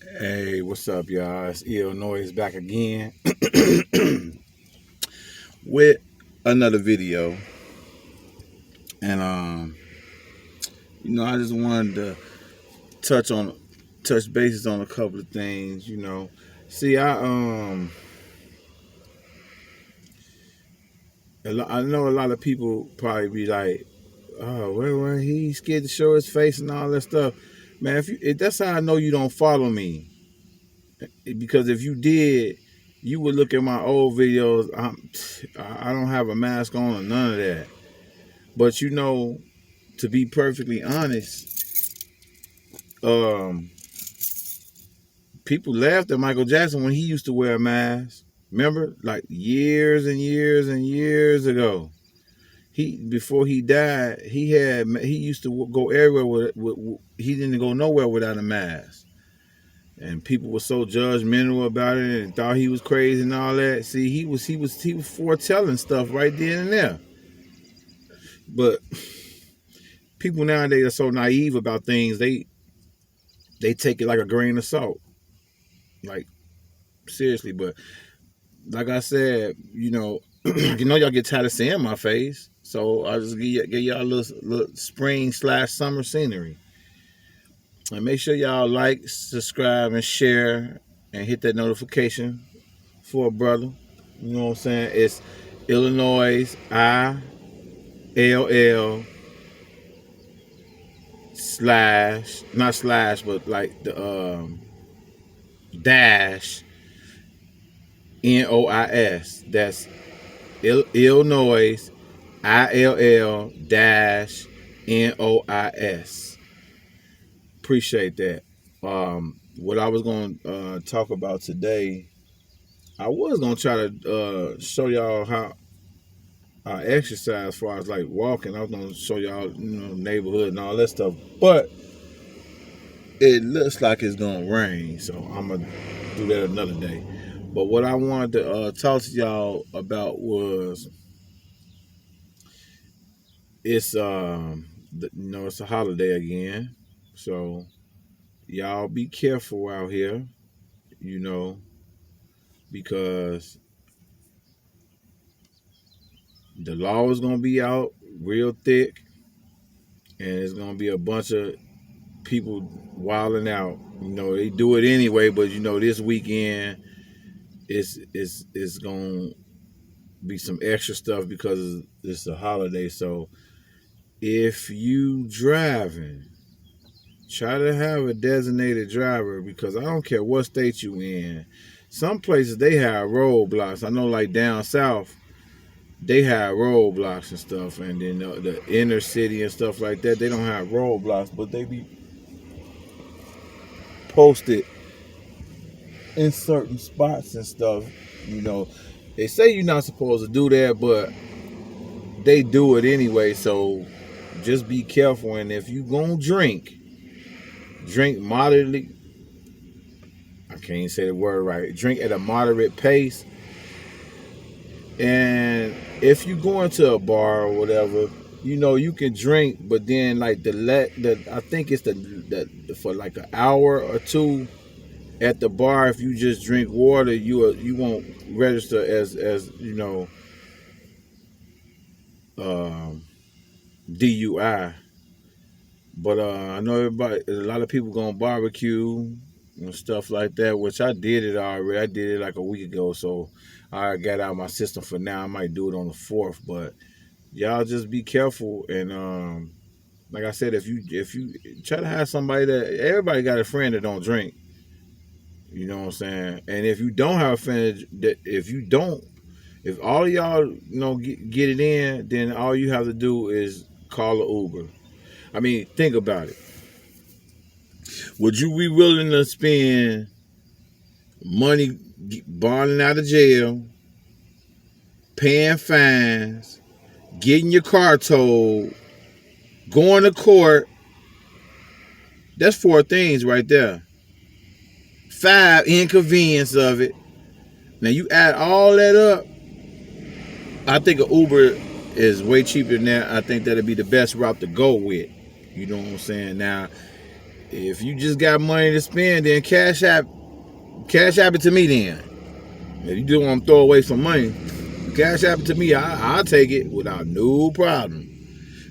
Hey, what's up, y'all? It's Illinois back again with another video, and I just wanted to touch on touch bases on a couple of things. See, I know a lot of people probably be like, "Oh, where he scared to show his face and all that stuff." Man, if that's how I know you don't follow me, because if you did, you would look at my old videos. I don't have a mask on or none of that. But to be perfectly honest, um, people laughed at Michael Jackson when he used to wear a mask. Remember, like years and years and years ago, before he died, he used to go everywhere he didn't go nowhere without a mask. And people were so judgmental about it and thought he was crazy and all that. See, he was foretelling stuff right then and there. But people nowadays are so naive about things. They take it like a grain of salt. Like, seriously. But like I said, y'all get tired of seeing my face. So I'll just give y'all a little spring/summer scenery. And make sure y'all like, subscribe, and share, and hit that notification for a brother. You know what I'm saying? It's Illinois ILL slash, not slash, but like the dash NOIS. That's Illinois ILL dash NOIS. Appreciate that. What I was going to talk about today, I was going to try to show y'all how I exercise as far as like walking. I was going to show y'all, neighborhood and all that stuff. But it looks like it's going to rain, so I'm going to do that another day. But what I wanted to talk to y'all about was it's it's a holiday again, so y'all be careful out here, because the law is gonna be out real thick, and it's gonna be a bunch of people wilding out. They do it anyway, but this weekend it's gonna be some extra stuff because it's a holiday. So if you driving, try to have a designated driver, because I don't care what state you in. Some places they have roadblocks. I know, like down south, they have roadblocks and stuff, and then the inner city and stuff like that, they don't have roadblocks, but they be posted in certain spots and stuff. They say you're not supposed to do that, but they do it anyway. So just be careful, and if you gonna drink moderately. I can't say the word right. Drink at a moderate pace. And if you go into a bar or whatever, you can drink, but then like I think it's the for like an hour or two at the bar, if you just drink water, you won't register as DUI. But I know a lot of people gonna barbecue and stuff like that, which I did it already. I did it like a week ago, so I got out of my system for now. I might do it on the 4th, but y'all just be careful. And like I said, if you try to have somebody everybody got a friend that don't drink. You know what I'm saying? And if you don't have a friend if all of y'all get it in, then all you have to do is call an Uber. I mean, think about it. Would you be willing to spend money bonding out of jail, paying fines, getting your car towed, going to court? That's 4 things right there. 5, inconvenience of it. Now you add all that up, I think an Uber is way cheaper than that. I think that'd be the best route to go with. You know what I'm saying? Now, If you just got money to spend, then cash app it to me then. If you just want to throw away some money, cash app it to me. I'll take it without no problem.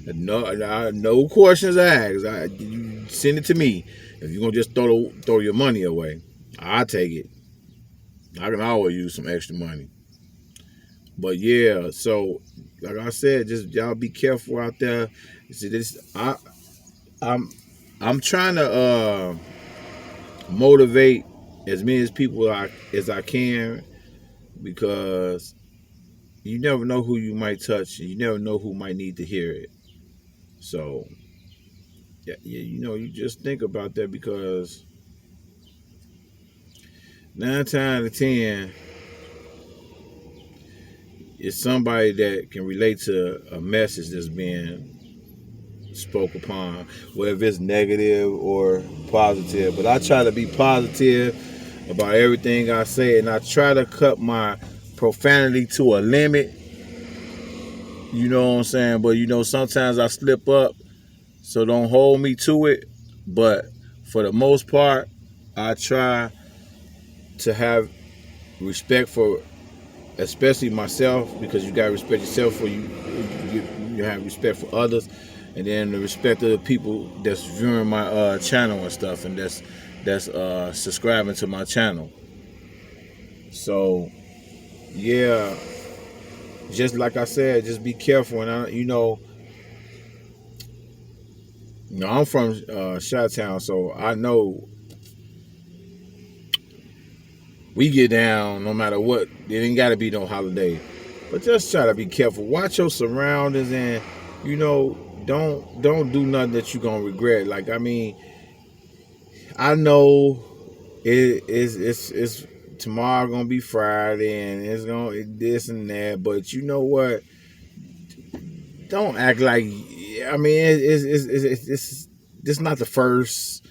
No questions asked. You send it to me. If you're gonna just throw your money away, I'll take it. I can always use some extra money. But yeah, so like I said, just y'all be careful out there. See, I'm trying to motivate as many people as I can, because you never know who you might touch, and you never know who might need to hear it. So yeah, you just think about that, because 9 times out of 10, it's somebody that can relate to a message that's being spoke upon, whether it's negative or positive. But I try to be positive about everything I say, and I try to cut my profanity to a limit. You know what I'm saying? But sometimes I slip up, so don't hold me to it. But for the most part, I try to have respect for, especially myself, because you gotta respect yourself for you have respect for others, and then the respect of the people that's viewing my channel and stuff, and that's subscribing to my channel. So yeah, just like I said, just be careful. And I'm from Chi-Town, so I know we get down no matter what. It ain't got to be no holiday, but just try to be careful. Watch your surroundings, and don't do nothing that you're gonna regret. Like, I mean, I know it's tomorrow gonna be Friday, and it's gonna this and that, but you know what? Don't act like, I mean, it's not the first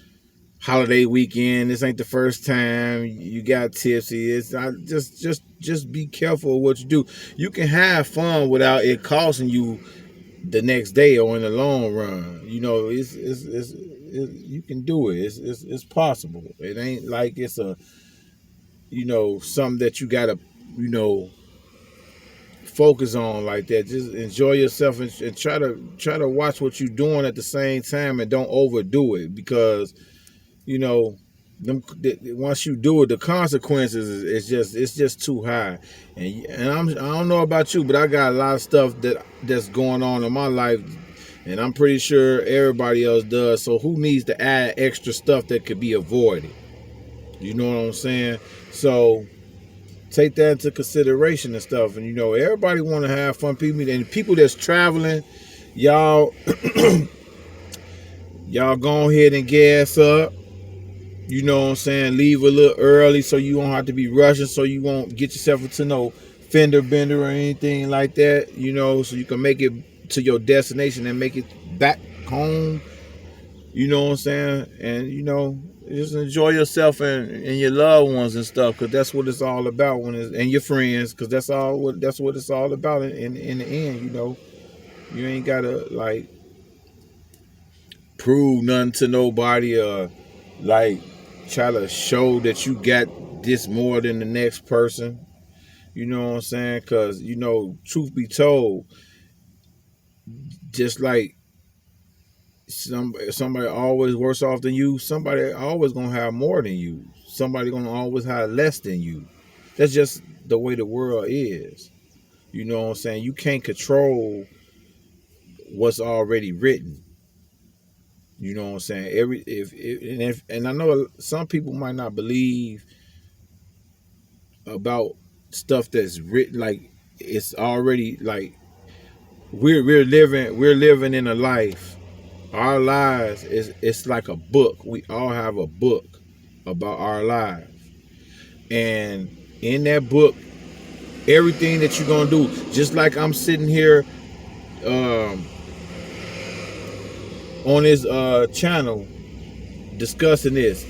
holiday weekend. This ain't the first time you got tipsy. It's not, just be careful of what you do. You can have fun without it costing you the next day or in the long run. You can do it. It's possible. It ain't like it's a something that you gotta focus on like that. Just enjoy yourself, and try to watch what you're doing at the same time, and don't overdo it, because once you do it, the consequences it's just too high. And I don't know about you, but I got a lot of stuff that's going on in my life, and I'm pretty sure everybody else does. So who needs to add extra stuff that could be avoided? You know what I'm saying? So take that into consideration and stuff. And everybody want to have fun. People that's traveling, y'all go ahead and gas up. You know what I'm saying? Leave a little early so you won't have to be rushing, so you won't get yourself into no fender bender or anything like that, so you can make it to your destination and make it back home. You know what I'm saying? And just enjoy yourself and your loved ones and stuff, because that's what it's all about, and your friends, because that's what it's all about in the end. You ain't gotta like prove nothing to nobody, or like try to show that you got this more than the next person. You know what I'm saying? Because truth be told, just like somebody always worse off than you, somebody always gonna have more than you. Somebody gonna always have less than you. That's just the way the world is. You know what I'm saying? You can't control what's already written. You know what I'm saying? And I know some people might not believe about stuff that's written, like it's already like we're living in a life. Our lives it's like a book. We all have a book about our lives, and in that book, everything that you're gonna do, just like I'm sitting here on this channel discussing this,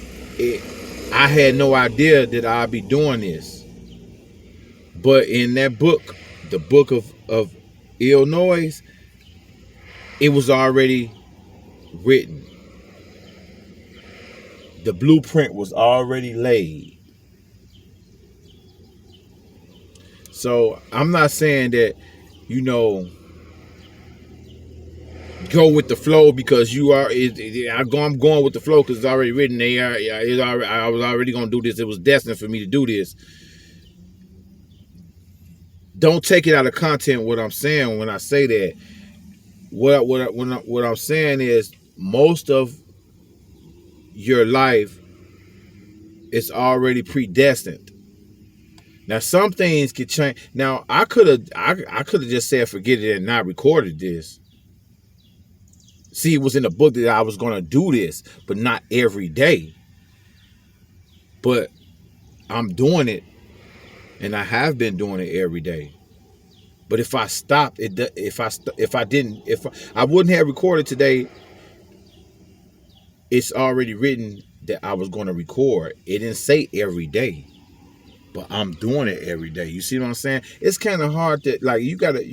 I had no idea that I'd be doing this, but in that book, the book of Illinois, it was already written. The blueprint was already laid. So I'm not saying that, you know, go with the flow because you are. I'm going with the flow because it's already written. I was already going to do this. It was destined for me to do this. Don't take it out of content. What I'm saying when I say that, what I'm saying is most of your life is already predestined. Now some things could change. Now I could have just said forget it and not recorded this. See, it was in the book that I was gonna do this, but not every day. But I'm doing it, and I have been doing it every day. But if I stopped it, if I wouldn't have recorded today, it's already written that I was going to record. It didn't say every day, but I'm doing it every day. You see what I'm saying? It's kind of hard to like. You gotta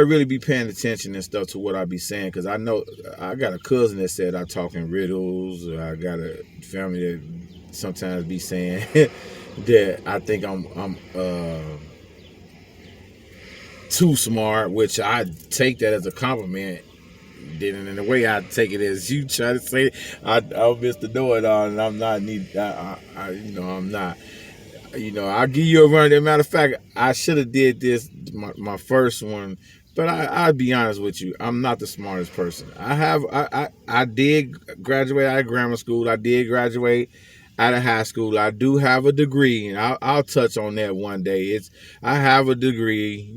really be paying attention and stuff to what I be saying, because I know I got a cousin that said I talk in riddles. I got a family that sometimes be saying that I think I'm too smart, which I take that as a compliment. Then in the way I take it as you try to say I'm Mr. Know-It-All, and I'm not I'm not. I'll give you a run. As a matter of fact, I should have did this my first one, but I'll be honest with you. I'm not the smartest person. I did graduate out of grammar school. I did graduate out of high school. I do have a degree, and I'll touch on that one day. I have a degree,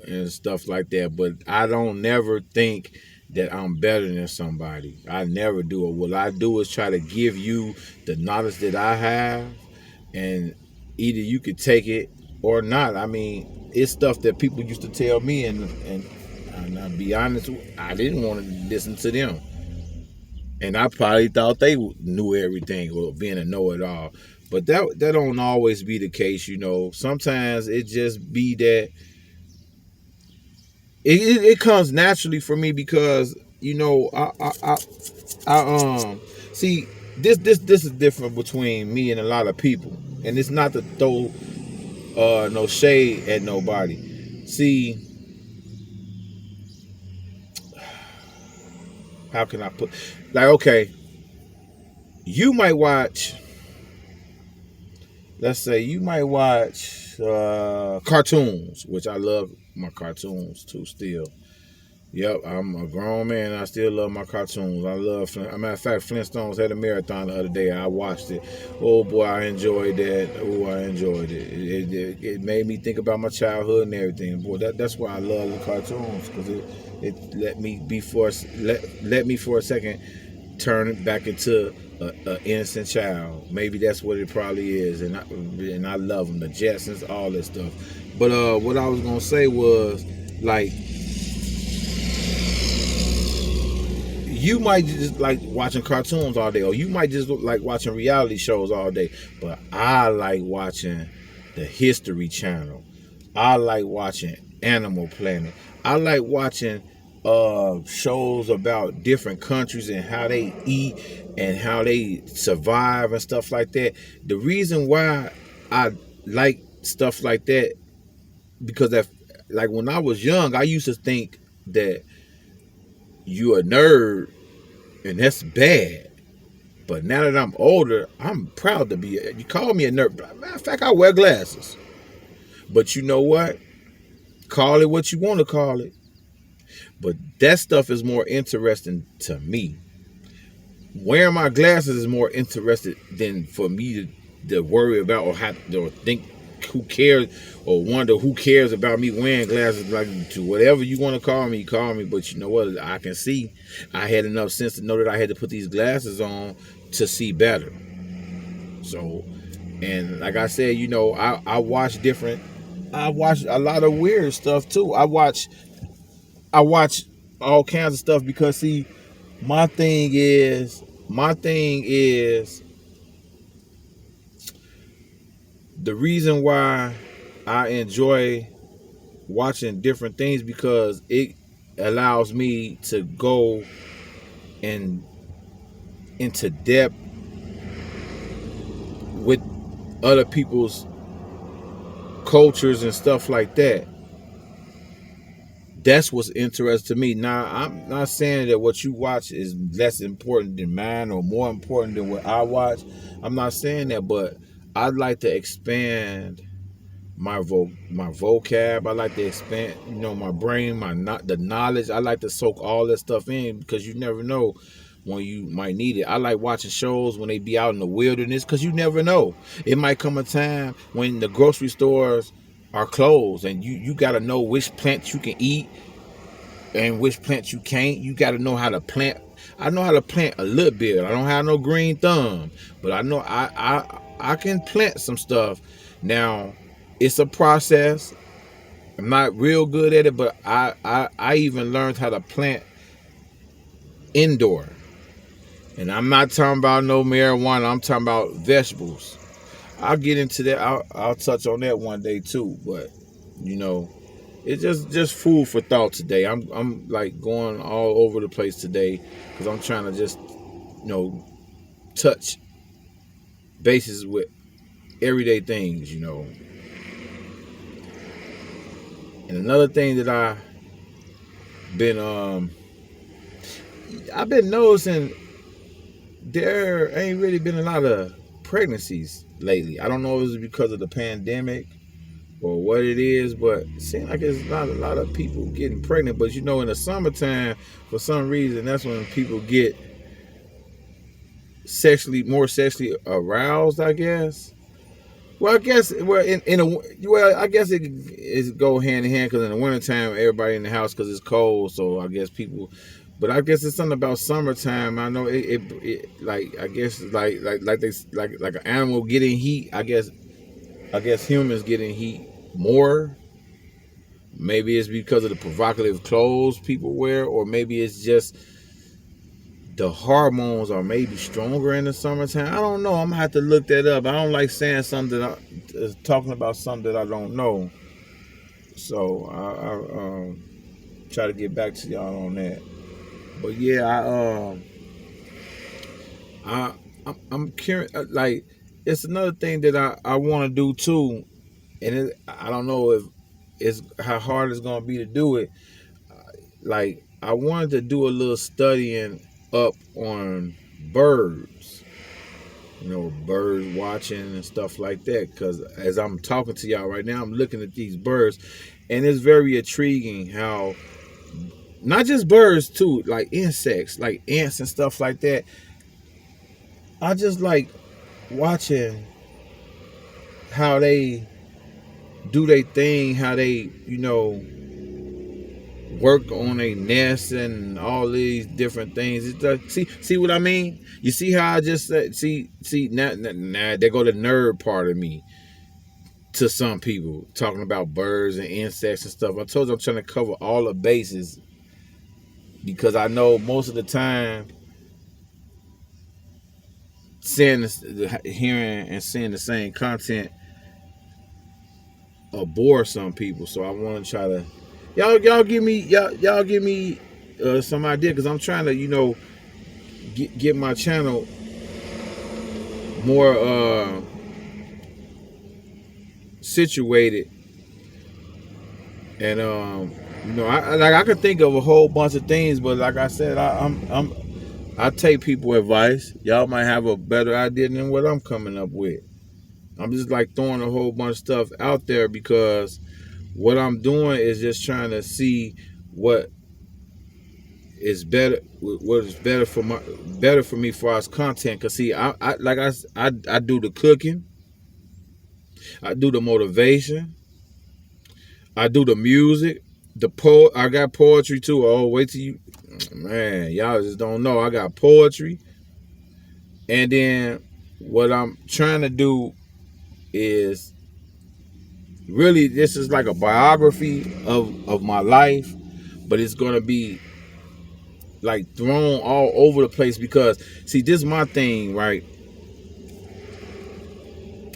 and stuff like that, but I don't never think that I'm better than somebody. I never do it. What I do is try to give you the knowledge that I have, and either you could take it or not. I mean, it's stuff that people used to tell me, and I'll be honest, I didn't want to listen to them. And I probably thought they knew everything, or being a know-it-all. But that don't always be the case, Sometimes it just be that it comes naturally for me because, I see this is different between me and a lot of people. And it's not to throw no shade at nobody. See, how can I put, okay, you might watch, let's say you might watch cartoons, which I love my cartoons too still. Yep, I'm a grown man. I still love my cartoons. I love, as a matter of fact, Flintstones had a marathon the other day. I watched it. Oh boy, I enjoyed that. Oh, I enjoyed it. It made me think about my childhood and everything. Boy, that's why I love the cartoons, because it let me for a second turn it back into an innocent child. Maybe that's what it probably is, and I love them, the Jetsons, all that stuff. But what I was gonna say was, like, you might just like watching cartoons all day, or you might just like watching reality shows all day. But I like watching the History Channel. I like watching Animal Planet. I like watching shows about different countries and how they eat and how they survive and stuff like that. The reason why I like stuff like that, because like when I was young, I used to think that you a nerd and that's bad. But now that I'm older, I'm proud to be you call me a nerd. Matter of fact, I wear glasses. But you know what? Call it what you want to call it. But that stuff is more interesting to me. Wearing my glasses is more interesting than for me to worry about or think who cares, or wonder who cares about me wearing glasses. Like, to whatever you want to call me, but you know what, I can see. I had enough sense to know that I had to put these glasses on to see better. So, and like I said, I watch a lot of weird stuff too. I watch all kinds of stuff because, see, my thing is the reason why I enjoy watching different things, because it allows me to go and into depth with other people's cultures and stuff like that. That's what's interesting to me. Now, I'm not saying that what you watch is less important than mine or more important than what I watch. I'm not saying that, but I'd like to expand my vocab. I like to expand, my brain, the knowledge. I like to soak all that stuff in because you never know when you might need it. I like watching shows when they be out in the wilderness because you never know. It might come a time when the grocery stores are closed and you got to know which plants you can eat and which plants you can't. You got to know how to plant. I know how to plant a little bit. I don't have no green thumb, but I know I can plant some stuff. Now, it's a process. I'm not real good at it, but I even learned how to plant indoor. And I'm not talking about no marijuana. I'm talking about vegetables. I'll get into that. I'll touch on that one day too. But it's just food for thought today. I'm like going all over the place today because I'm trying to just touch bases with everyday things. And another thing that I've been noticing, there ain't really been a lot of pregnancies lately. I don't know if it's because of the pandemic or what it is, but it seems like it's not a lot of people getting pregnant. But in the summertime, for some reason, that's when people get more sexually aroused, I guess. Well, I guess I guess it is go hand in hand because in the wintertime, everybody in the house because it's cold. So I guess people, but I guess it's something about summertime. I know it like I guess like an animal getting heat. I guess humans getting heat more. Maybe it's because of the provocative clothes people wear, or maybe it's just the hormones are maybe stronger in the summertime. I don't know. I'm gonna have to look that up. I don't like saying something talking about something that I don't know. So I try to get back to y'all on that. But yeah, I'm curious. Like, it's another thing that I want to do too, and I don't know if it's how hard it's gonna be to do it. Like, I wanted to do a little studying up on birds, birds watching and stuff like that, because as I'm talking to y'all right now, I'm looking at these birds, and it's very intriguing how not just birds too, like insects, like ants and stuff like that. I just like watching how they do their thing, how they work on a nest and all these different things. It's like, see what I mean? You see how I just said, see now there go the nerd part of me to some people talking about birds and insects and stuff. I told you I'm trying to cover all the bases because I know most of the time hearing and seeing the same content bore some people. So I want to try to y'all give me some idea, because I'm trying to get my channel more situated, and I can think of a whole bunch of things, but like I said, I take people advice. Y'all might have a better idea than what I'm coming up with. I'm just like throwing a whole bunch of stuff out there because what I'm doing is just trying to see what is better for me for as content. Cause see, I do the cooking, I do the motivation, I do the music, I got poetry too. Oh, wait till you, man, y'all just don't know. I got poetry, and then what I'm trying to do is really, this is like a biography of my life, but it's gonna be like thrown all over the place because see, this is my thing, right?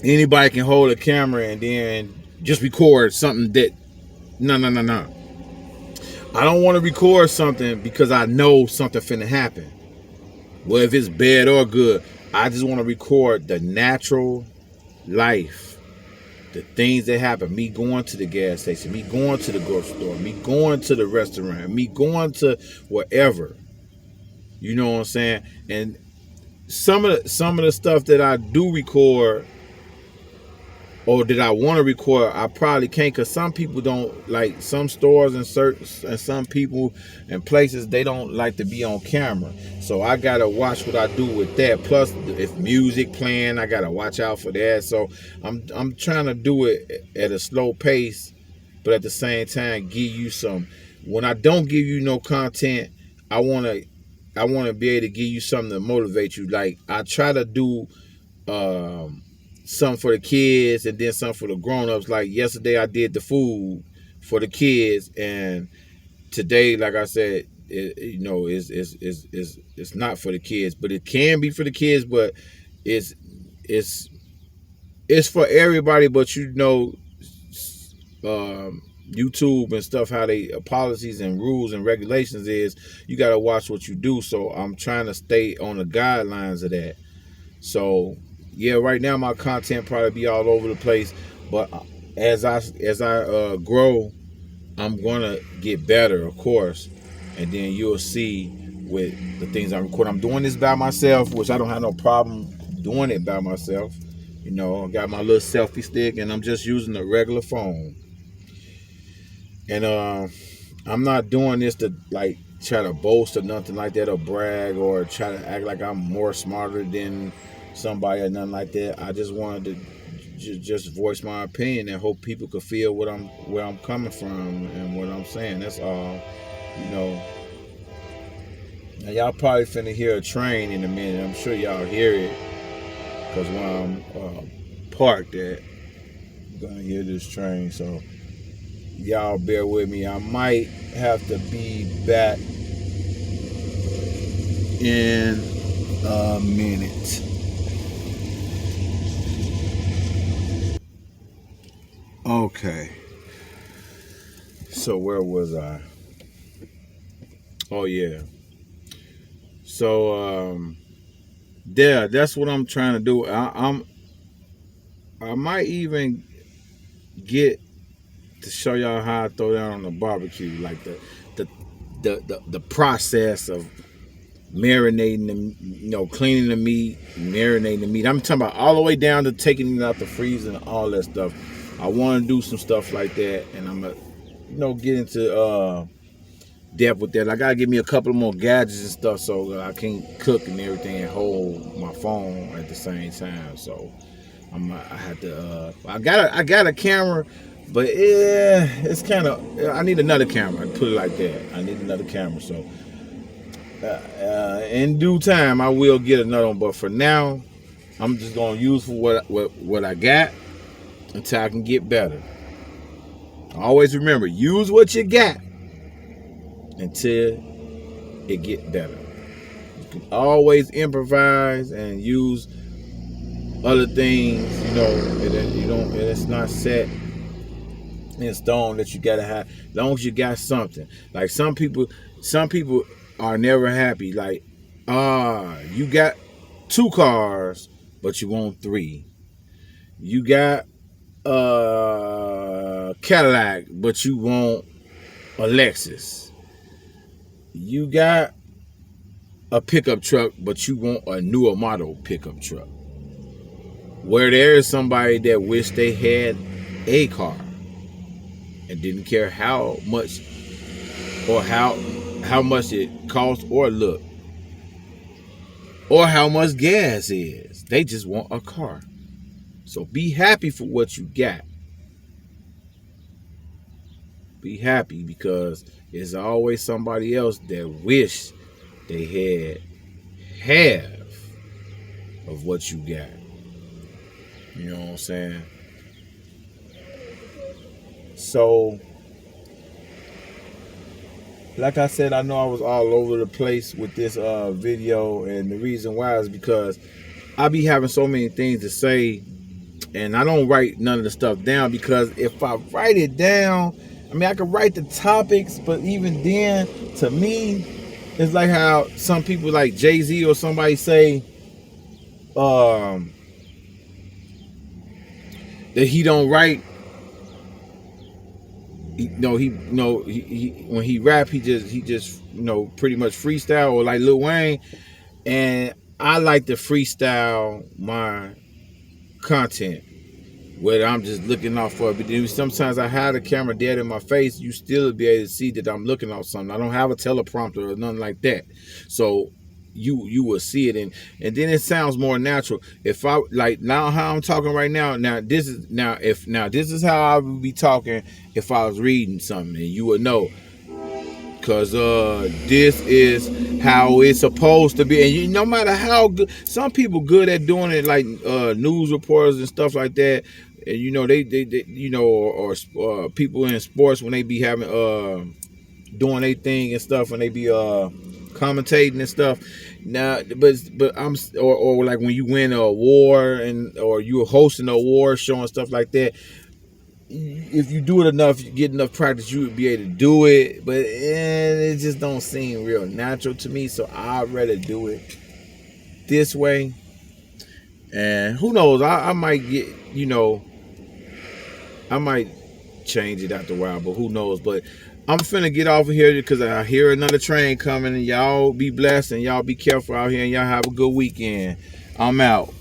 Anybody can hold a camera and then just record something that no. I don't want to record something because I know something finna happen. Well, if it's bad or good, I just want to record the natural life, the things that happen. Me going to the gas station, me going to the grocery store, me going to the restaurant, me going to wherever. You know what I'm saying? And some of the stuff that I do record or that I want to record, I probably can't, because some people don't like, some stores and some people and places, they don't like to be on camera. So I gotta watch what I do with that. Plus, if music playing, I gotta watch out for that. So I'm trying to do it at a slow pace, but at the same time give you some. When I don't give you no content, I wanna be able to give you something to motivate you. Like I try to do something for the kids and then something for the grown-ups. Like yesterday I did the food for the kids, and today, like I said, it's not for the kids, but it can be for the kids, but it's for everybody. But YouTube and stuff, how they policies and rules and regulations is, you got to watch what you do. So I'm trying to stay on the guidelines of that. So yeah, right now my content probably be all over the place, but as I grow, I'm gonna get better, of course, and then you'll see with the things I record. I'm doing this by myself, which I don't have no problem doing it by myself. I got my little selfie stick, and I'm just using a regular phone. And I'm not doing this to like try to boast or nothing like that, or brag, or try to act like I'm more smarter than somebody or nothing like that. I just wanted to just voice my opinion and hope people could feel where I'm coming from and what I'm saying. That's all. Now y'all probably finna hear a train in a minute. I'm sure y'all hear it, because when I'm parked at, I'm gonna hear this train. So y'all bear with me. I might have to be back in a minute. Okay. So where was I? Oh yeah. So yeah, that's what I'm trying to do. I might even get to show y'all how I throw down on the barbecue, like the process of marinating the, cleaning the meat, marinating the meat. I'm talking about all the way down to taking it out the freezer and all that stuff. I want to do some stuff like that, and I'm gonna, get into depth with that. I gotta give me a couple more gadgets and stuff so I can cook and everything and hold my phone at the same time. So I had to. I got a camera, but yeah, it's kind of. I need another camera. Put it like that. I need another camera. So in due time, I will get another one. But for now, I'm just gonna use for what I got until I can get better. Always remember, use what you got until it get better. You can always improvise and use other things. It's not set in stone that you gotta have. As long as you got something. Like some people are never happy. Like, you got 2 cars, but you want 3. You got Cadillac, but you want a Lexus. You got a pickup truck, but you want a newer model pickup truck. Where there is somebody that wish they had a car and didn't care how much or how much it costs or look or how much gas is. They just want a car. So be happy for what you got. Be happy, because there's always somebody else that wish they had half of what you got. You know what I'm saying? So, like I said, I know I was all over the place with this video, and the reason why is because I be having so many things to say, and I don't write none of the stuff down, because if I write it down, I mean, I could write the topics, but even then, to me, It's like how some people like Jay-Z or somebody say that he don't write. He when he rap, he just pretty much freestyle, or like Lil Wayne. And I like to freestyle my content, whether I'm just looking off for it. But sometimes I have the camera dead in my face, you still be able to see that I'm looking off something. I don't have a teleprompter or nothing like that, so you will see it, and then it sounds more natural. If I like now how I'm talking right now, this is how I would be talking if I was reading something, and you would know. Cause this is how it's supposed to be, and no matter how good, some people good at doing it, like news reporters and stuff like that, and they or people in sports when they be having doing their thing and stuff, when they be commentating and stuff. Now, but I'm or like when you win an award or you're hosting an award show and stuff like that. If you do it enough, you get enough practice, you would be able to do it. But it just don't seem real natural to me, so I'd rather do it this way. And who knows? I might get, I might change it after a while, but who knows? But I'm finna get off of here because I hear another train coming, and y'all be blessed and y'all be careful out here, and y'all have a good weekend. I'm out.